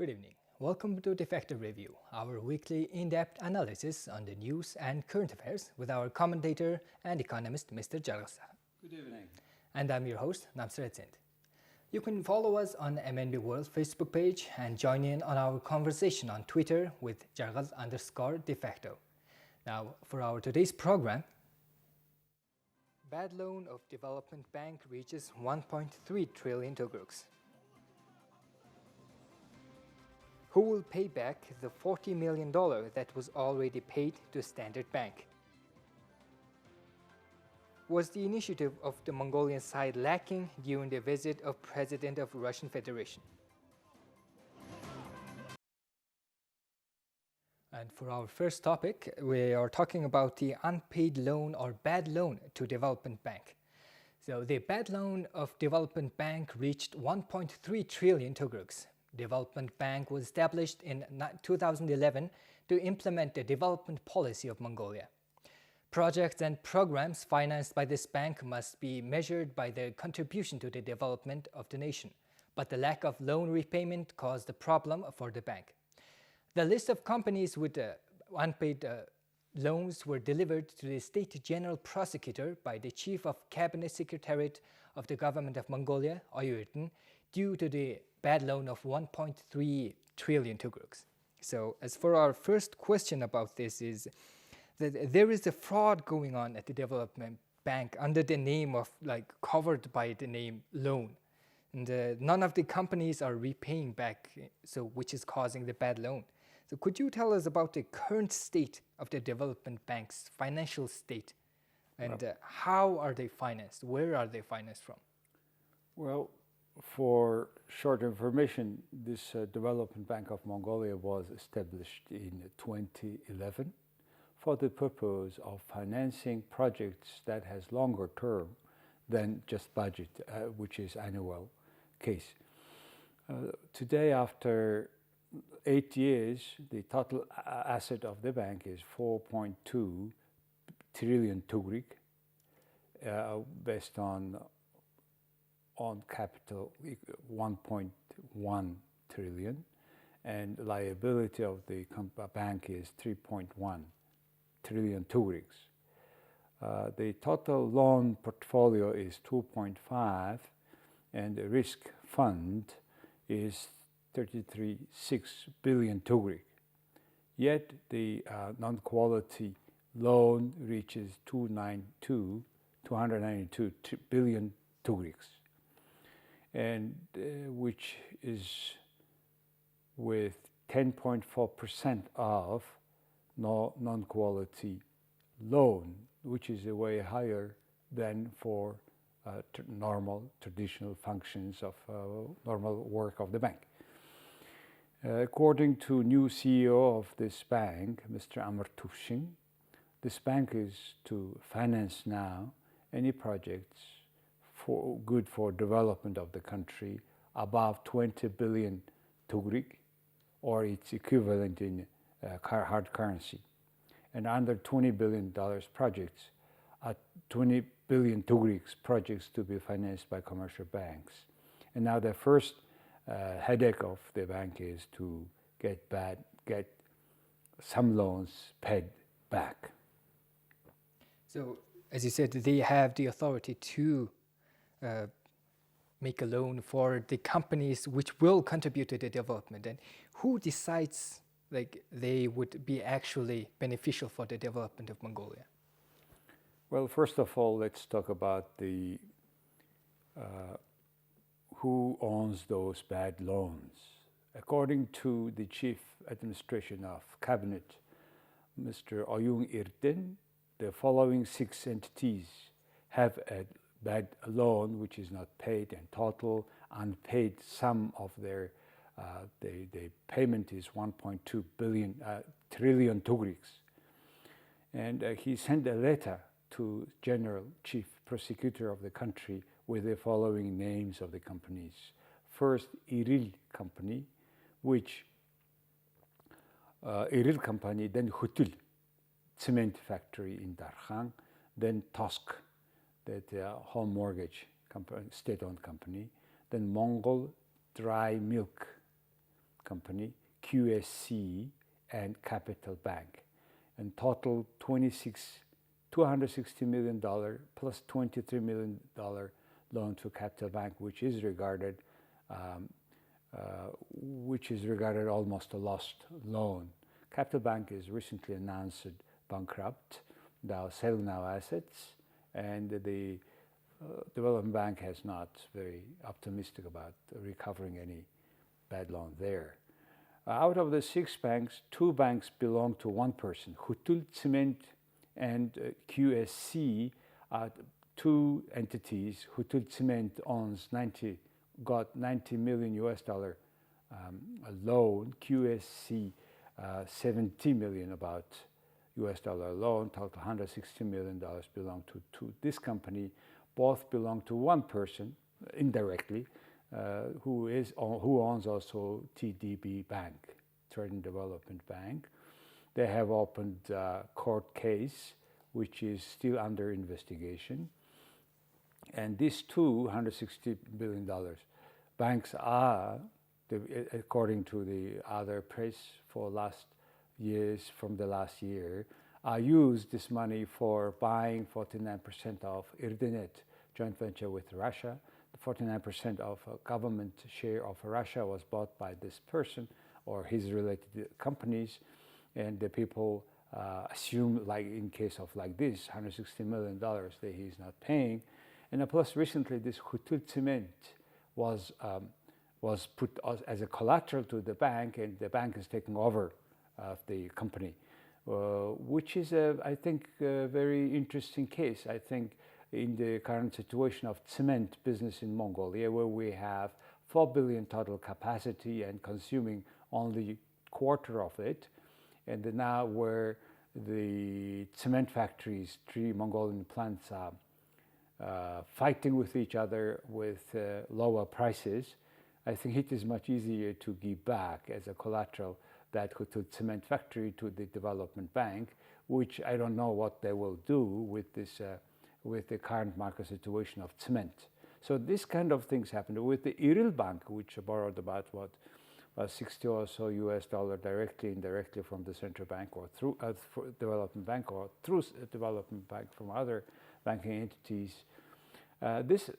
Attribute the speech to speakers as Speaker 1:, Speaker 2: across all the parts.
Speaker 1: Good evening. Welcome to Defacto Review, our weekly in-depth analysis on the news and current affairs with our commentator and economist, Mr. Jargal.
Speaker 2: Good evening.
Speaker 1: And I'm your host, Namsar Sindh. You can follow us on MNB World Facebook page and join in on our conversation on Twitter with Jargal_Defacto. Now, for our today's program, bad loan of development bank reaches 1.3 trillion tugriks. Who will pay back the $40 million that was already paid to Standard Bank? Was the initiative of the Mongolian side lacking during the visit of President of Russian Federation? And for our first topic, we are talking about the unpaid loan or bad loan to Development Bank. So the bad loan of Development Bank reached 1.3 trillion tugriks. Development Bank was established in 2011 to implement the development policy of Mongolia. Projects and programs financed by this bank must be measured by their contribution to the development of the nation, but the lack of loan repayment caused a problem for the bank. The list of companies with unpaid loans were delivered to the State General Prosecutor by the Chief of Cabinet Secretariat of the Government of Mongolia, Oyurtin, due to the bad loan of 1.3 trillion tugriks. So as for our first question about this is that there is a fraud going on at the development bank under the name of covered by the name loan. And none of the companies are repaying back, so which is causing the bad loan. So could you tell us about the current state of the development bank's financial state and how are they financed? Where are they financed from?
Speaker 2: Well, for short information, this Development Bank of Mongolia was established in 2011 for the purpose of financing projects that has longer term than just budget, which is annual case. Today, after 8 years, the total asset of the bank is 4.2 trillion tugrik, based on capital 1.1 trillion, and liability of the bank is 3.1 trillion tugriks. The total loan portfolio is 2.5, and the risk fund is 33.6 billion tugrik. Yet the non-quality loan reaches 292 billion tugriks, and which is with 10.4% of non-quality loan, which is way higher than for normal traditional functions of normal work of the bank. According to new CEO of this bank, Mr. Amr Tufshin, this bank is to finance now any projects good for development of the country above 20 billion tugrik, or its equivalent in hard currency, and under $20 billion projects are 20 billion tugriks projects to be financed by commercial banks. And now the first headache of the bank is to get some loans paid back.
Speaker 1: So, as you said, they have the authority to make a loan for the companies which will contribute to the development. And who decides they would be actually beneficial for the development of Mongolia?
Speaker 2: Well, first of all, let's talk about the who owns those bad loans. According to the Chief Administration of Cabinet, Mr. Oyurtin, the following 6 entities have a bad loan which is not paid, and total unpaid sum of their the payment is 1.2 trillion tugriks. And he sent a letter to General Chief Prosecutor of the country with the following names of the companies. First, Iril Company, which Iril Company, then Hutul Cement Factory in Darkhan, then Tosk, that home mortgage company, state-owned company, then Mongol Dry Milk company, QSC, and Capital Bank, and total $260 million plus $23 million loan to Capital Bank, which is regarded almost a lost loan. Capital Bank is recently announced bankrupt, now selling now assets, and the Development Bank has not very optimistic about recovering any bad loan there. Out of the 6 banks, 2 banks belong to one person. Hutul Cement and QSC are 2 entities. Hutul Cement got $90 million a loan. QSC $70 million about US dollar loan. Total $160 million belong to this company. Both belong to one person indirectly, who owns also TDB Bank, Trade and Development Bank. They have opened a court case, which is still under investigation. And these $160 billion banks are, according to the other press for last years, from the last year, used this money for buying 49% of Erdenet joint venture with Russia. The 49% of government share of Russia was bought by this person or his related companies, and the people assume, like in case of like this, $160 million that he's not paying. And plus recently this Hutul Cement was put as a collateral to the bank, and the bank is taking over the company, which is, I think, a very interesting case. I think in the current situation of cement business in Mongolia, where we have 4 billion total capacity and consuming only quarter of it, and now where the cement factories, 3 Mongolian plants are fighting with each other with lower prices, I think it is much easier to give back as a collateral that Hutul Cement factory to the Development Bank, which I don't know what they will do with this, with the current market situation of cement. So this kind of things happened with the Iril Bank, which borrowed about 60 or so US dollar directly, indirectly from the central bank or through Development Bank or through Development Bank from other banking entities. This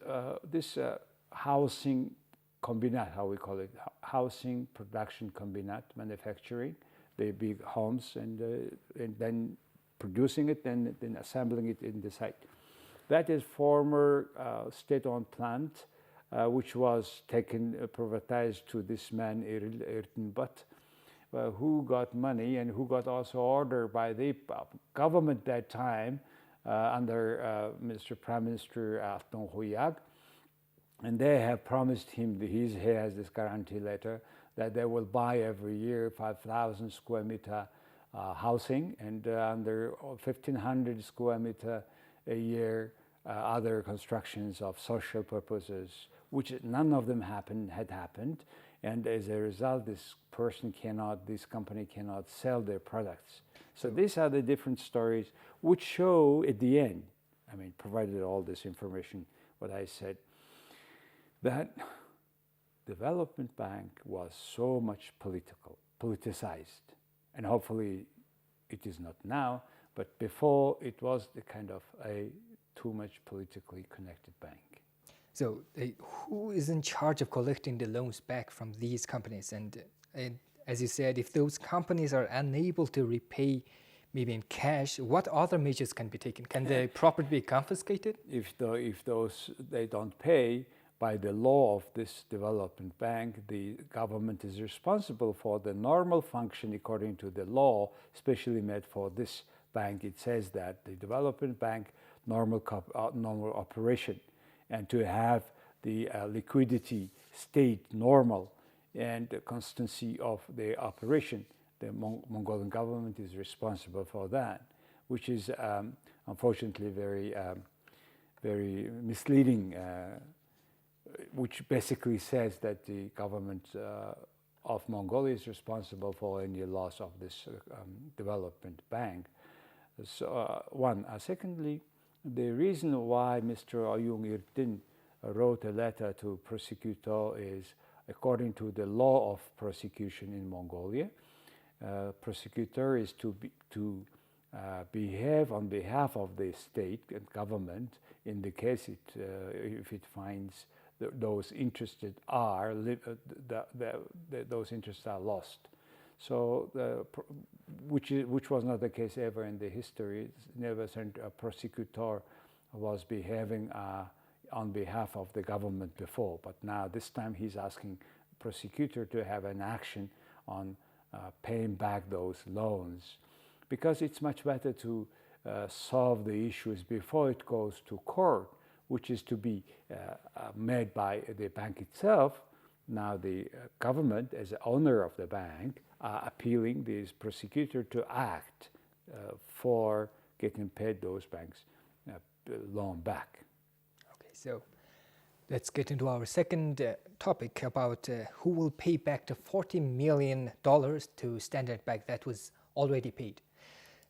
Speaker 2: housing combinat, how we call it, housing production combinat, manufacturing the big homes and then producing it and then assembling it in the site. That is former state-owned plant, which was taken, privatized to this man, Erdenbut, who got money and who got also order by the government that time under Prime Minister Arton Huyag. And they have promised him, he has this guarantee letter, that they will buy every year 5,000 square meter housing and under 1,500 square meter a year other constructions of social purposes, which none of them had happened. And as a result, this company cannot sell their products. So these are the different stories which show at the end, I mean, provided all this information, what I said, that Development Bank was so much politicized. And hopefully it is not now, but before it was the kind of a too much politically connected bank.
Speaker 1: So who is in charge of collecting the loans back from these companies? And as you said, if those companies are unable to repay maybe in cash, what other measures can be taken? Can the property be confiscated?
Speaker 2: If they don't pay, by the law of this Development Bank, the government is responsible for the normal function according to the law, especially made for this bank. It says that the Development Bank normal operation, and to have the liquidity state normal and the constancy of the operation, the Mongolian government is responsible for that, which is unfortunately very misleading, which basically says that the government of Mongolia is responsible for any loss of this Development Bank. So one. Secondly, the reason why Mr. Oyung Irdin wrote a letter to prosecutor is according to the law of prosecution in Mongolia, prosecutor is to behave on behalf of the state and government in the case if it finds those interested are those interests are lost. So, which was not the case ever in the history. Never a prosecutor was behaving on behalf of the government before, but now this time he's asking prosecutor to have an action on paying back those loans, because it's much better to solve the issues before it goes to court, which is to be made by the bank itself. Now the government, as the owner of the bank, are appealing this prosecutor to act for getting paid those banks loan back.
Speaker 1: Okay, so let's get into our second topic about who will pay back the $40 million to Standard Bank that was already paid.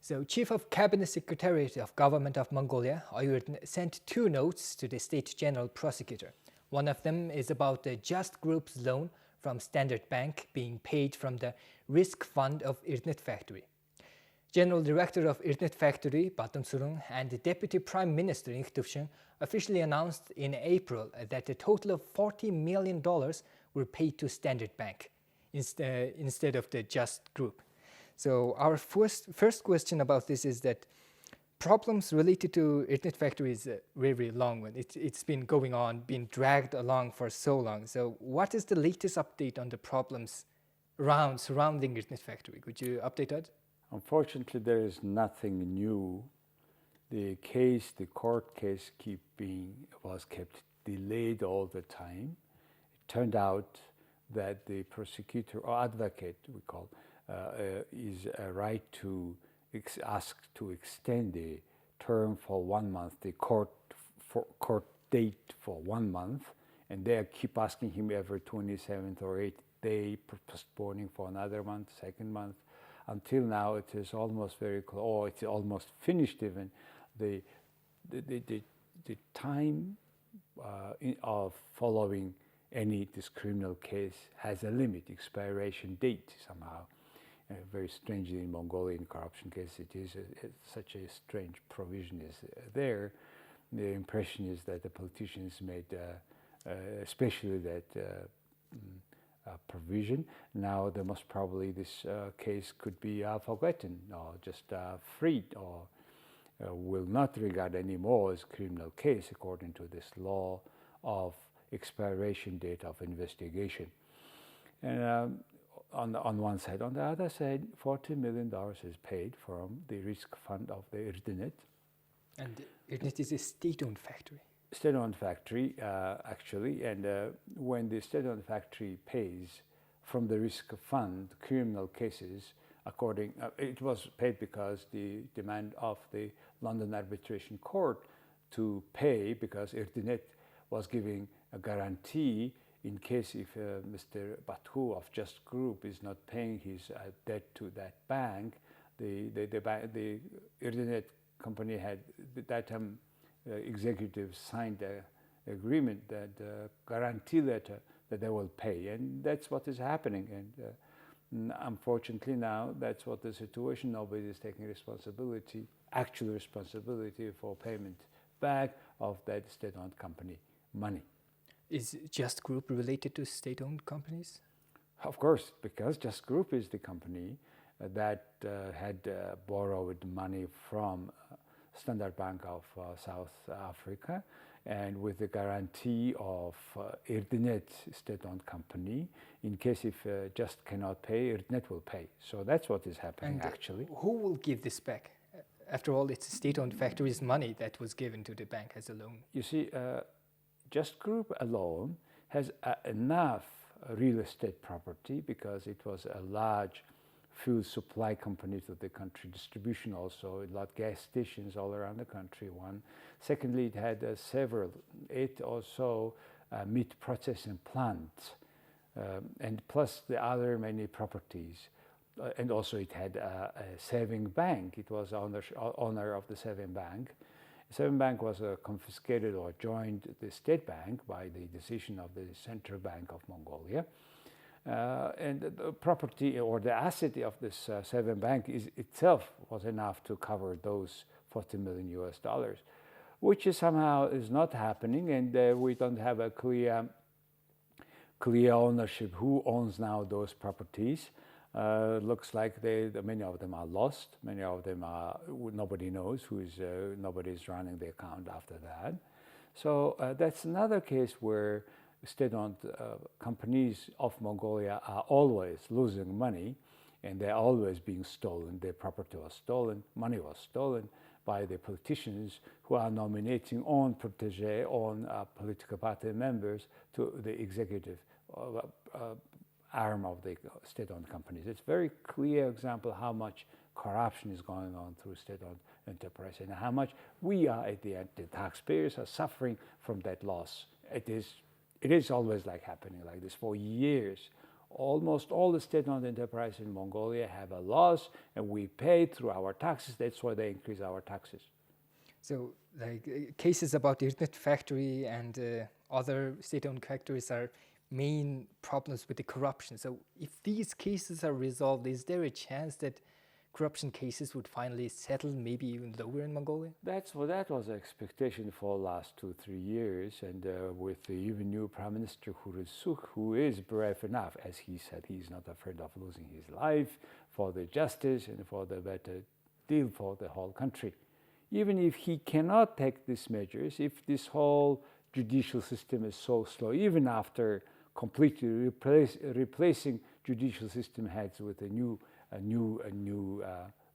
Speaker 1: So, Chief of Cabinet Secretariat of Government of Mongolia, Oyurtn, sent 2 notes to the State General Prosecutor. One of them is about the Just Group's loan from Standard Bank being paid from the risk fund of Irnet Factory. General Director of Irnet Factory, Batum Surung, and the Deputy Prime Minister, Inchtufshin, officially announced in April that a total of $40 million were paid to Standard Bank instead of the Just Group. So our first question about this is that problems related to Irnet Factory is a very, very long one. It's been going on, been dragged along for so long. So what is the latest update on the problems surrounding Irnet Factory? Could you update that?
Speaker 2: Unfortunately, there is nothing new. The court case was kept delayed all the time. It turned out that the prosecutor or advocate, we call, is a right to ask to extend the term for 1 month, the court date for 1 month, and they keep asking him every 27th or 8th day, postponing for another month, second month. Until now, it is almost very close, or it's almost finished even. The time of following this criminal case has a limit, expiration date somehow. Very strangely, in Mongolian corruption case, it is such a strange provision is there. The impression is that the politicians made, especially that provision. Now, the most probably this case could be forgotten or just freed, or will not regard anymore as criminal case according to this law of expiration date of investigation. And on one side. On the other side, $40 million is paid from the risk fund of the Irnet.
Speaker 1: And Irnet is a state-owned factory.
Speaker 2: State-owned factory, actually, and when the state-owned factory pays from the risk fund criminal cases, it was paid because the demand of the London Arbitration Court to pay, because Irnet was giving a guarantee in case if Mr. Bathu of Just Group is not paying his debt to that bank, the Irnet company had at that time executives signed an agreement that guarantee letter that they will pay, and that's what is happening. And unfortunately now that's what the situation. Nobody is taking responsibility, actual responsibility for payment back of that state-owned company money.
Speaker 1: Is Just Group related to state-owned companies?
Speaker 2: Of course, because Just Group is the company that had borrowed money from Standard Bank of South Africa, and with the guarantee of Irnet state-owned company, in case if Just cannot pay, Irnet will pay. So that's what is happening. And actually.
Speaker 1: Who will give this back? After all, it's state-owned factories' money that was given to the bank as a loan.
Speaker 2: You see, Just Group alone has enough real estate property, because it was a large fuel supply company to the country, distribution also, a lot of gas stations all around the country, one. Secondly, it had 8 or so meat processing plants, and plus the other many properties. And also it had a saving bank. It was owner of the saving bank. Seven Bank was confiscated or joined the state bank by the decision of the Central Bank of Mongolia. And the property or the asset of this Seven Bank itself was enough to cover those 40 million US dollars, which somehow is not happening, and we don't have a clear ownership. Who owns now those properties? Looks like many of them are lost. Many of them are nobody knows nobody is running the account after that. So that's another case where state-owned companies of Mongolia are always losing money, and they're always being stolen. Their property was stolen, money was stolen by the politicians who are nominating own protege, own political party members to the executive arm of the state-owned companies. It's a very clear example how much corruption is going on through state-owned enterprise and how much we are at the end, the taxpayers are suffering from that loss. It is always like happening like this for years. Almost all the state-owned enterprises in Mongolia have a loss, and we pay through our taxes. That's why they increase our taxes.
Speaker 1: So, like cases about the internet factory and other state-owned factories are main problems with the corruption. So, if these cases are resolved, is there a chance that corruption cases would finally settle, maybe even lower in Mongolia?
Speaker 2: That was the expectation for the last 2-3 years, and with the even new Prime Minister Khurelsukh, who is brave enough, as he said, he's not afraid of losing his life for the justice and for the better deal for the whole country. Even if he cannot take these measures, if this whole judicial system is so slow, even after completely replacing judicial system heads with a new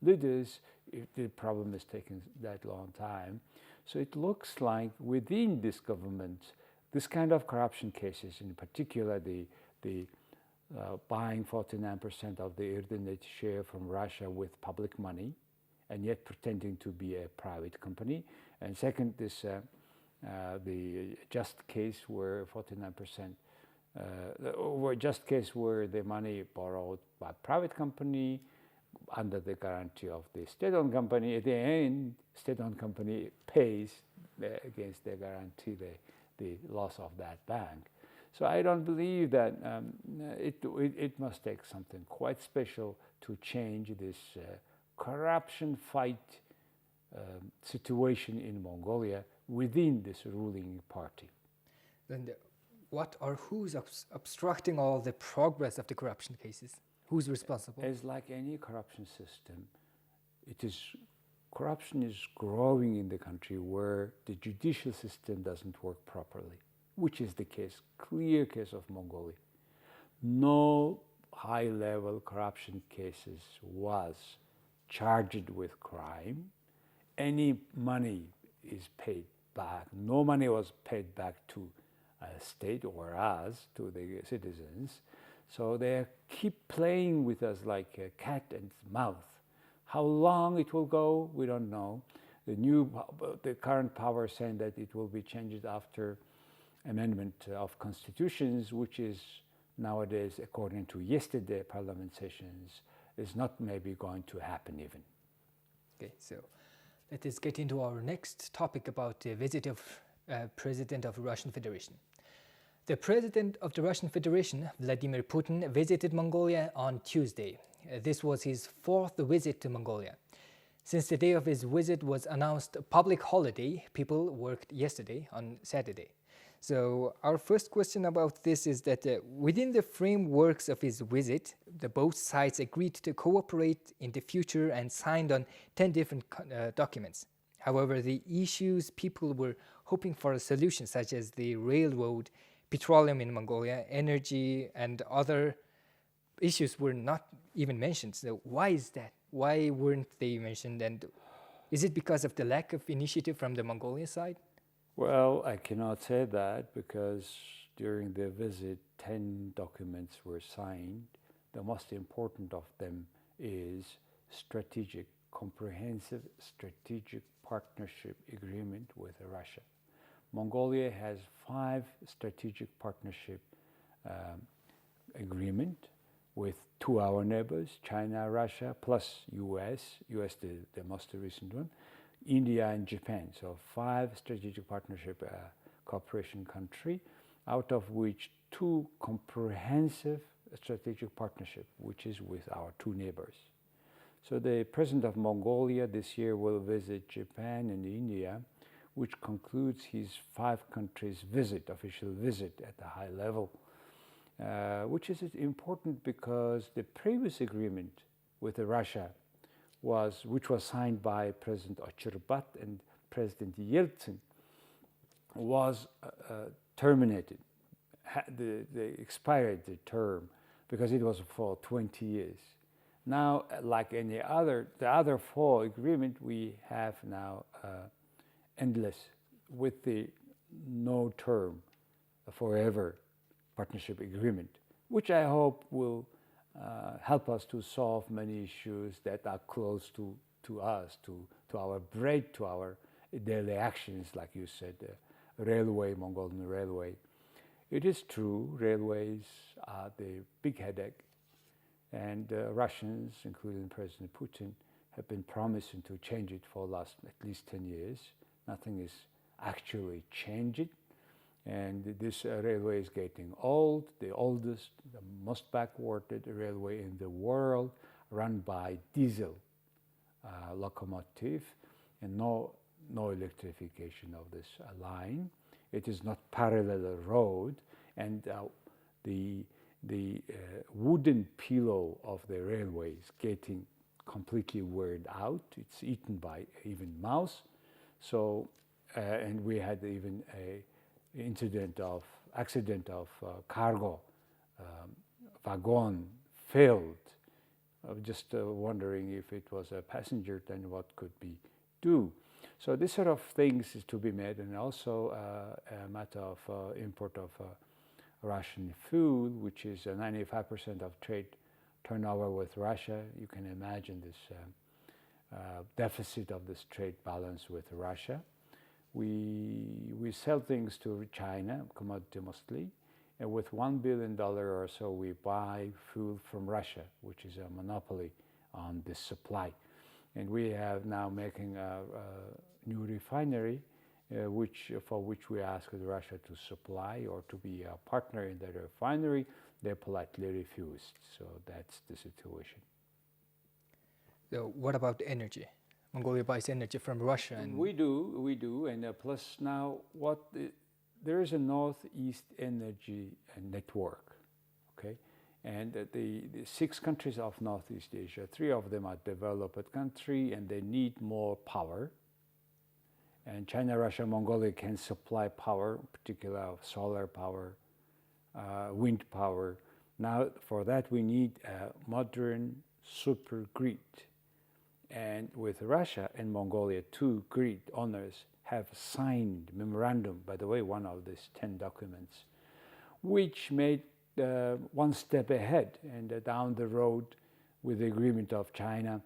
Speaker 2: leaders, if the problem is taking that long time. So it looks like within this government, this kind of corruption cases, in particular the buying 49% of the Erdenet share from Russia with public money, and yet pretending to be a private company. And second, this the just case where 49%. Just case where the money borrowed by private company under the guarantee of the state-owned company. At the end, state-owned company pays against the guarantee the loss of that bank. So I don't believe that it must take something quite special to change this corruption fight situation in Mongolia within this ruling party.
Speaker 1: Then who's obstructing all the progress of the corruption cases? Who's responsible?
Speaker 2: As like any corruption system, corruption is growing in the country where the judicial system doesn't work properly, which is the clear case of Mongolia. No high-level corruption cases was charged with crime. Any money is paid back. No money was paid back to state or us, to the citizens. So they keep playing with us like a cat and mouse. How long it will go, we don't know. The current power saying that it will be changed after amendment of constitutions, which is nowadays, according to yesterday parliament sessions, is not maybe going to happen even.
Speaker 1: Okay, so let us get into our next topic about the visit of President of the Russian Federation. The President of the Russian Federation, Vladimir Putin, visited Mongolia on Tuesday. This was his fourth visit to Mongolia. Since the day of his visit was announced a public holiday, people worked yesterday on Saturday. So our first question about this is that within the frameworks of his visit, both sides agreed to cooperate in the future and signed on 10 different documents. However, the issues people were hoping for a solution, such as the railroad, petroleum in Mongolia, energy, and other issues were not even mentioned. So why is that? Why weren't they mentioned? And is it because of the lack of initiative from the Mongolian side?
Speaker 2: Well, I cannot say that because during the visit, 10 documents were signed. The most important of them is comprehensive strategic partnership agreement with Russia. Mongolia has 5 strategic partnership agreement with 2 our neighbors, China, Russia, plus US the most recent one. India, and Japan. So 5 strategic partnership cooperation country, out of which 2 comprehensive strategic partnership, which is with our 2 neighbors. So the president of Mongolia this year will visit Japan and India, which concludes his 5 countries visit, official visit at the high level, which is important because the previous agreement with Russia which was signed by President Ochirbat and President Yeltsin, was terminated. They expired the term because it was for 20 years. Now, like the other 4 agreement, we have now endless with the no term, forever partnership agreement, which I hope will help us to solve many issues that are close to us, to our bread, to our daily actions, like you said, railway, Mongolian railway. It is true, railways are the big headache, and Russians, including President Putin, have been promising to change it for the last at least 10 years. Nothing is actually changing. And this railway is getting old, the oldest, the most backwarded railway in the world, run by diesel locomotive, and no electrification of this line. It is not parallel road, and the wooden pillow of the railway is getting completely worn out. It's eaten by even mouse. So, and we had even a accident of cargo wagon failed. I was just wondering if it was a passenger, then what could be do. So this sort of things is to be made, and also a matter of import of Russian food, which is 95% of trade turnover with Russia. You can imagine this deficit of this trade balance with Russia. We sell things to China, commodity mostly, and with $1 billion or so we buy food from Russia, which is a monopoly on this supply. And we have now making a new refinery, for which we asked Russia to supply or to be a partner in the refinery. They politely refused. So that's the situation.
Speaker 1: So what about energy? Mongolia buys energy from Russia. And
Speaker 2: we do, and plus now there is a northeast energy network, okay, and the 6 countries of Northeast Asia, 3 of them are developed country, and they need more power. And China, Russia, Mongolia can supply power, particularly solar power, wind power. Now, for that we need a modern super grid. And with Russia and Mongolia, 2 grid owners have signed memorandum, by the way, one of these 10 documents, which made one step ahead, and down the road with the agreement of China,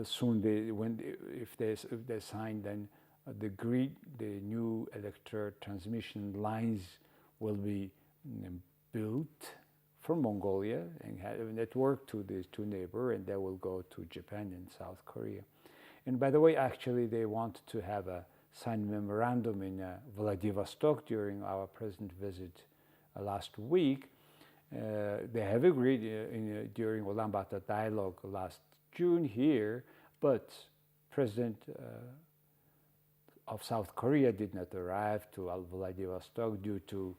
Speaker 2: soon if they sign, then the grid, the new electric transmission lines will be built from Mongolia and have a network to these 2 neighbors, and they will go to Japan and South Korea. And by the way, actually, they want to have a signed memorandum in Vladivostok during our president visit last week. They have agreed during Ulaanbaatar dialogue last June here, but President of South Korea did not arrive to Vladivostok due to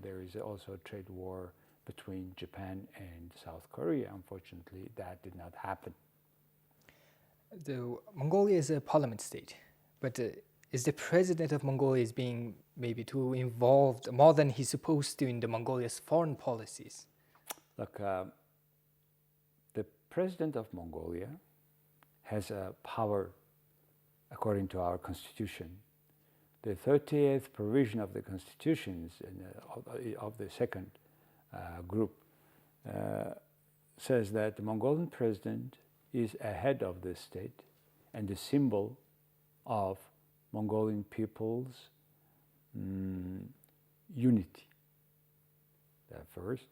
Speaker 2: there is also a trade war between Japan and South Korea. Unfortunately, that did not happen.
Speaker 1: Mongolia is a parliament state, but is the president of Mongolia being maybe too involved, more than he's supposed to, in the Mongolia's foreign policies?
Speaker 2: Look, the president of Mongolia has a power according to our constitution. The 38th provision of the constitutions of the second group says that the Mongolian president is a head of the state and the symbol of Mongolian people's unity. That first.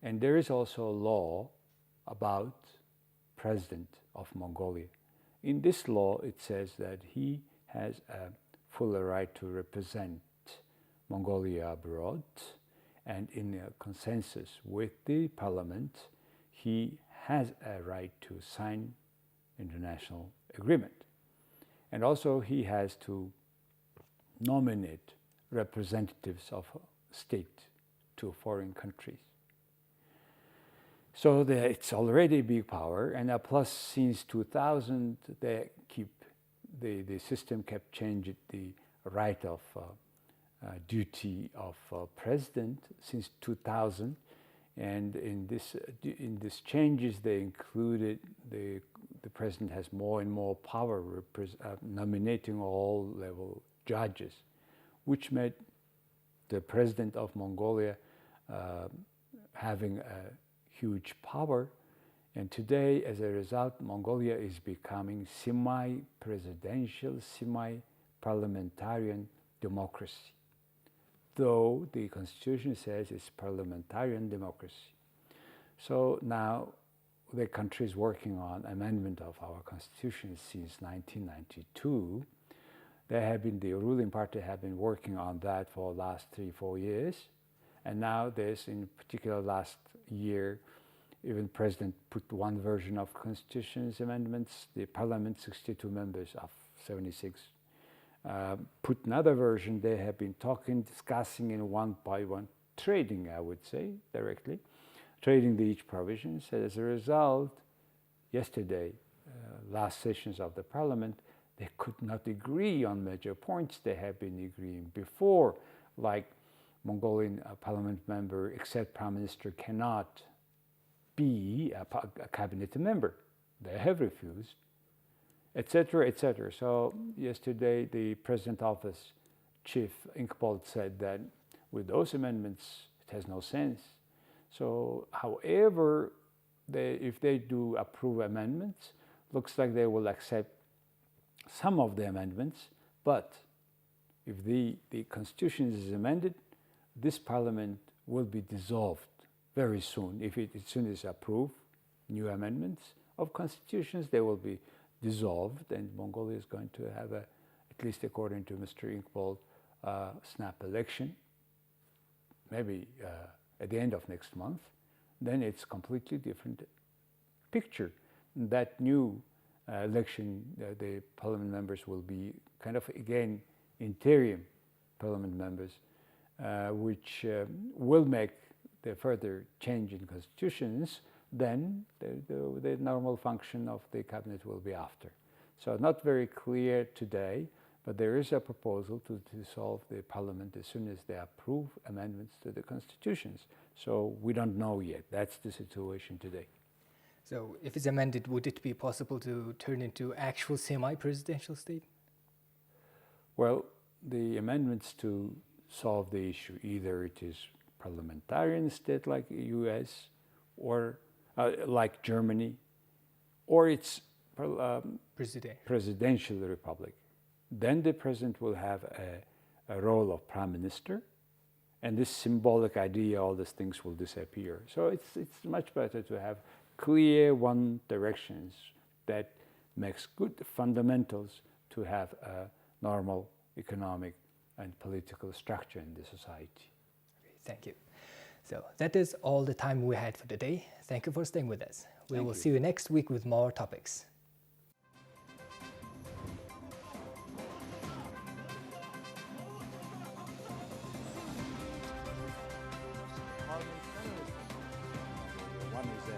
Speaker 2: And there is also a law about president of Mongolia. in this law, it says that he has a full right to represent Mongolia abroad, and in a consensus with the parliament, he has a right to sign international agreement. And also he has to nominate representatives of state to foreign countries. So it's already a big power, and plus since 2000, the system kept changing the right of duty of president since 2000, and in this changes they included the president has more and more power nominating all level judges, which made the president of Mongolia having a huge power. And today, as a result, Mongolia is becoming semi-presidential, semi-parliamentarian democracy, though the constitution says it's parliamentarian democracy. So now the country is working on amendment of our constitution since 1992. The ruling party have been working on that for the last 3-4 years. And now there's, in particular last year, even President put one version of Constitution's amendments. The Parliament, 62 members of 76, put another version. They have been talking, discussing in one by one, trading, I would say, directly, trading each provision. So as a result, yesterday, last sessions of the Parliament, they could not agree on major points they have been agreeing before, like Mongolian parliament member, except prime minister, cannot be a cabinet member. They have refused, etc., etc. So yesterday, the president office chief Inkbold said that with those amendments, it has no sense. So, however, if they do approve amendments, looks like they will accept some of the amendments. But if the constitution is amended, this parliament will be dissolved very soon. If it as soon as approve new amendments of constitutions, they will be dissolved, and Mongolia is going to have at least according to Mr. Inkbold, snap election, maybe at the end of next month. Then it's completely different picture. That new election, the parliament members will be kind of again interim parliament members, which will make the further change in constitutions. Then the normal function of the cabinet will be after. So not very clear today, but there is a proposal to dissolve the parliament as soon as they approve amendments to the constitutions. So we don't know yet. That's the situation today.
Speaker 1: So if it's amended, would it be possible to turn into actual semi-presidential state?
Speaker 2: Well, the amendments to solve the issue, either it is parliamentarian state like US or like Germany, or it's presidential republic. Then the president will have a role of prime minister, and this symbolic idea, all these things will disappear. So it's much better to have clear one directions that makes good fundamentals to have a normal economic and political structure in the society.
Speaker 1: Thank you. So that is all the time we had for today. Thank you for staying with us. We will see you next week with more topics.
Speaker 2: One is